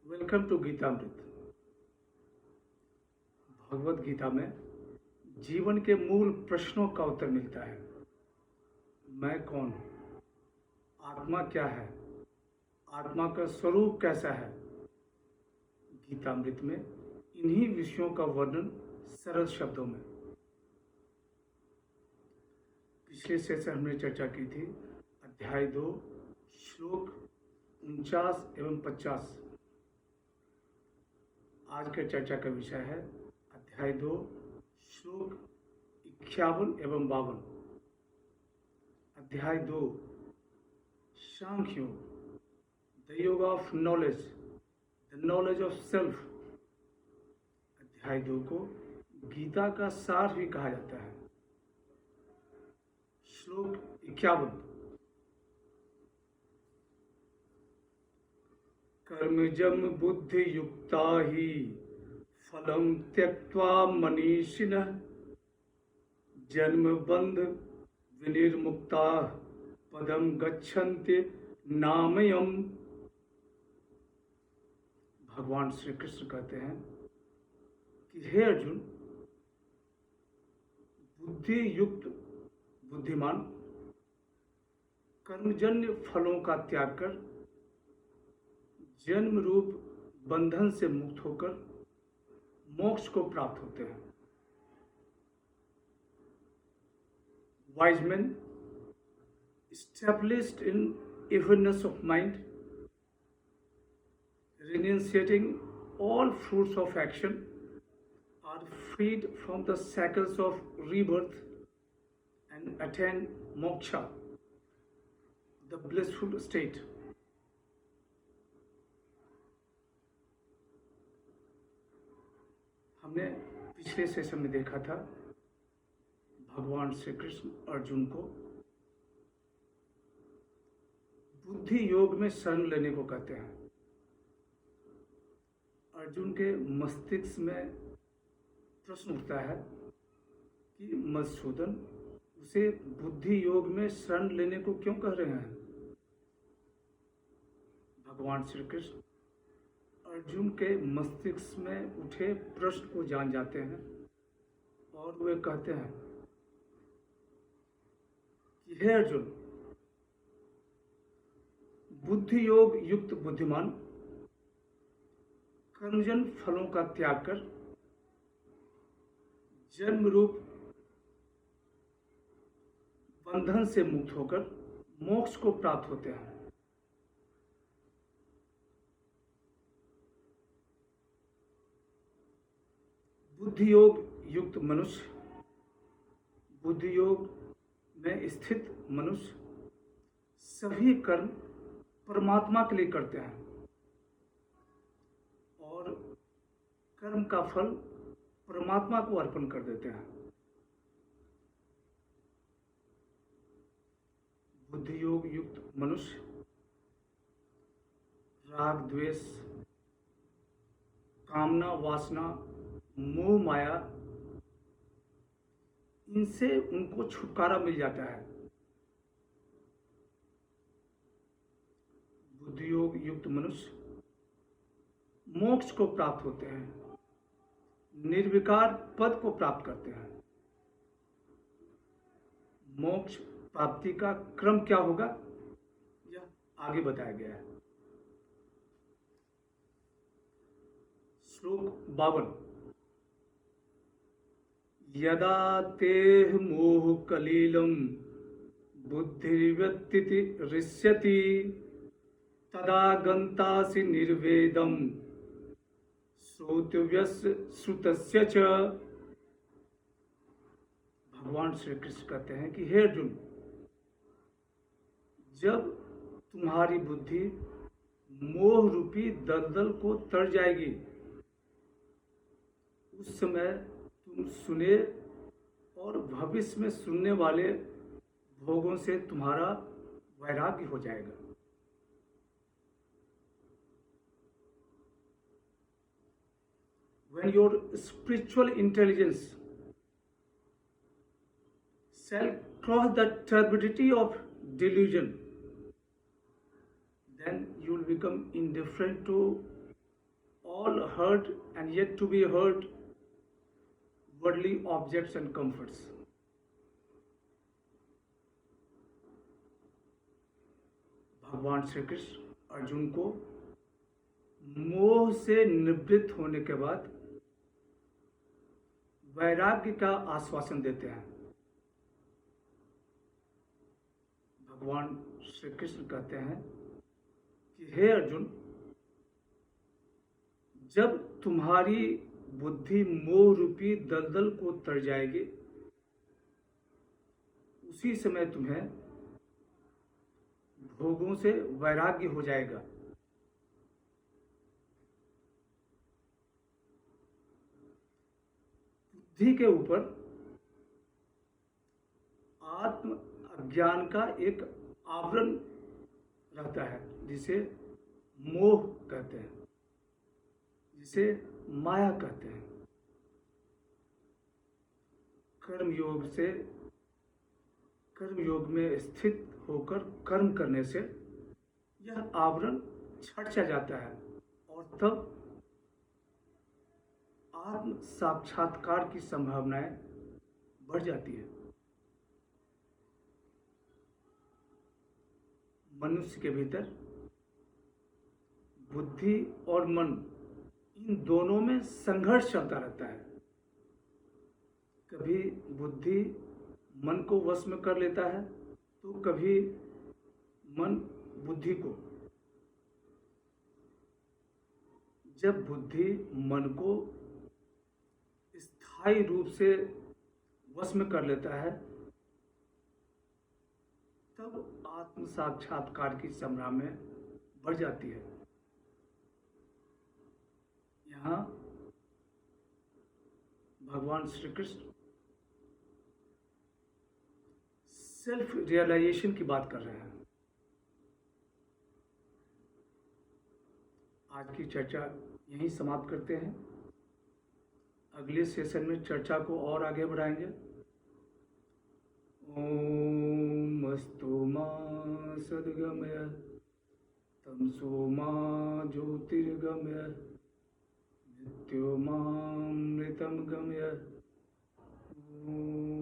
Welcome to Geetamrit. Bhagavad Gita में जीवन के मूल प्रश्नों का उत्तर मिलता है। मैं कौन हूँ? आत्मा क्या है? आत्मा का स्वरूप कैसा है? गीतामृत में इन्हीं विषयों का वर्णन सरल शब्दों में। पिछले सेशन हमने चर्चा की थी अध्याय 2 श्लोक 49 एवं 50। आज के चर्चा का विषय है अध्याय 2 श्लोक 51 एवं 52। अध्याय 2 सांख्य योग, द योग of knowledge, the knowledge of self. अध्याय 2 को गीता का सार भी कहा जाता है। श्लोक 51। कर्मजम बुद्धि युक्ता ही फलम त्यक्त्वा मनीषिणः जन्म बंध विनिर्मुक्ता पदम गच्छन्ति नामयम्। भगवान श्री कृष्ण कहते हैं कि हे अर्जुन, बुद्धि युक्त बुद्धिमान कर्मजन्य फलों का त्याग कर जन्म रूप बंधन से मुक्त होकर मोक्ष को प्राप्त होते हैं। Wise men, established in evenness of mind, renunciating all fruits of action, are freed from the shackles of rebirth and attain moksha, the blissful state. हमने पिछले सेशन में देखा था भगवान श्री कृष्ण अर्जुन को बुद्धि योग में शरण लेने को कहते हैं। अर्जुन के मस्तिष्क में प्रश्न उठता है कि मधुसूदन उसे बुद्धि योग में शरण लेने को क्यों कह रहे हैं। भगवान श्री कृष्ण अर्जुन के मस्तिष्क में उठे प्रश्न को जान जाते हैं और वे कहते हैं कि हे अर्जुन, बुद्धि योग युक्त बुद्धिमान कर्मजन फलों का त्याग कर जन्म रूप बंधन से मुक्त होकर मोक्ष को प्राप्त होते हैं। बुद्धि योग युक्त मनुष्य, बुद्धि योग में स्थित मनुष्य सभी कर्म परमात्मा के लिए करते हैं और कर्म का फल परमात्मा को अर्पण कर देते हैं। बुद्धि योग युक्त मनुष्य राग द्वेष कामना वासना मोह माया इनसे उनको छुटकारा मिल जाता है। बुद्धि योग युक्त मनुष्य मोक्ष को प्राप्त होते हैं, निर्विकार पद को प्राप्त करते हैं। मोक्ष प्राप्ति का क्रम क्या होगा यह आगे बताया गया है। श्लोक 52। यदा तेह मोह कलीलम बुद्धिर्व्यक्ति ऋष्यति तदा गंतासि निर्वेदम श्रोतव्यस्य श्रुतस्य च। भगवान श्री कृष्ण कहते हैं कि हे अर्जुन, जब तुम्हारी बुद्धि मोह रूपी दलदल को तर जाएगी उस समय तुम सुने और भविष्य में सुनने वाले भोगों से तुम्हारा वैराग्य हो जाएगा। When your spiritual intelligence shall cross the turbidity of delusion, then you will become indifferent to all heard and yet to be heard worldly objects and comforts. भगवान श्री कृष्ण अर्जुन को मोह से निवृत्त होने के बाद वैराग्य का आश्वासन देते हैं। भगवान श्री कृष्ण कहते हैं कि हे अर्जुन, जब तुम्हारी बुद्धि मोह रूपी दलदल को तर जाएगी, उसी समय तुम्हें भोगों से वैराग्य हो जाएगा। बुद्धि के ऊपर आत्म अज्ञान का एक आवरण रहता है, जिसे मोह कहते हैं, जिसे माया कहते हैं। कर्म योग में स्थित होकर कर्म करने से यह आवरण छट जाता है और तब आत्म साक्षात्कार की संभावनाएं बढ़ जाती है। मनुष्य के भीतर बुद्धि और मन, इन दोनों में संघर्ष चलता रहता है। कभी बुद्धि मन को वश में कर लेता है, तो कभी मन बुद्धि को। जब बुद्धि मन को स्थायी रूप से वश में कर लेता है, तब आत्म साक्षात्कार की संभावना बढ़ जाती है। यहाँ भगवान श्री कृष्ण सेल्फ रियलाइजेशन की बात कर रहे हैं। आज की चर्चा यहीं समाप्त करते हैं। अगले सेशन में चर्चा को और आगे बढ़ाएंगे। ओम अस्तु मा सद्गमय तमसो मा ज्योतिर्गमय मृत्यो मामृतं गमय। ओम